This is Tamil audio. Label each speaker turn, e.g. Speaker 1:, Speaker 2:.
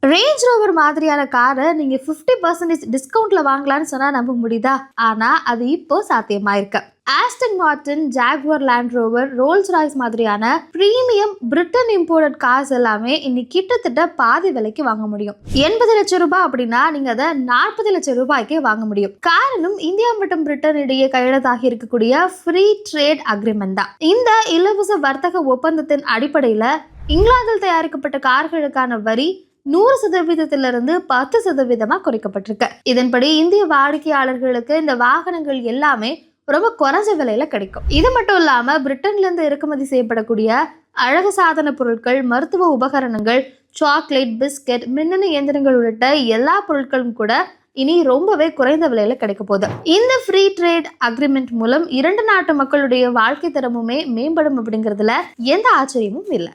Speaker 1: ரேஞ்ச் ரோவர் மாதிரியான காரை நீங்க 50% டிஸ்கவுண்ட்ல வாங்கலாம்னு சொன்னா நம்ப முடியுதா? ஆனா அது இப்போ சாத்தியமாயிருக்கு. Aston Martin, Jaguar Land Rover, Rolls Royce மாதிரியான பிரீமியம் பிரிட்டன் இம்போர்ட்டட் கார்ஸ் எல்லாமே இன்னைக்கு கிட்டத்தட்ட பாதி விலைக்கு வாங்க முடியும். 80 லட்சம் ரூபாய் அப்படின்னா நீங்க அதை 40 லட்சம் ரூபாய்க்கே வாங்க முடியும். காரணம் இந்தியா மற்றும் பிரிட்டன் இடையே கையெழுத்தாகி இருக்கக்கூடிய ஃப்ரீ ட்ரேட் அக்ரிமெண்ட் தான். இந்த இலவச வர்த்தக ஒப்பந்தத்தின் அடிப்படையில இங்கிலாந்தில் தயாரிக்கப்பட்ட கார்களுக்கான வரி 100% 10% குறைக்கப்பட்டிருக்கு. இதன்படி இந்திய வாடிக்கையாளர்களுக்கு இந்த வாகனங்கள் எல்லாமே ரொம்ப குறைஞ்ச விலையில கிடைக்கும். இது மட்டும் இல்லாம பிரிட்டன்ல இருந்து இறக்குமதி செய்யப்படக்கூடிய அழகு சாதன பொருட்கள், மருத்துவ உபகரணங்கள், சாக்லேட், பிஸ்கட், மின்னணு இயந்திரங்கள் உள்ளிட்ட எல்லா பொருட்களும் கூட இனி ரொம்பவே குறைந்த விலையில கிடைக்க போகுது. இந்த ஃப்ரீ ட்ரேட் அக்ரிமெண்ட் மூலம் 2 நாட்டு மக்களுடைய வாழ்க்கை தரமுமே மேம்படும் அப்படிங்கிறதுல எந்த ஆச்சரியமும் இல்லை.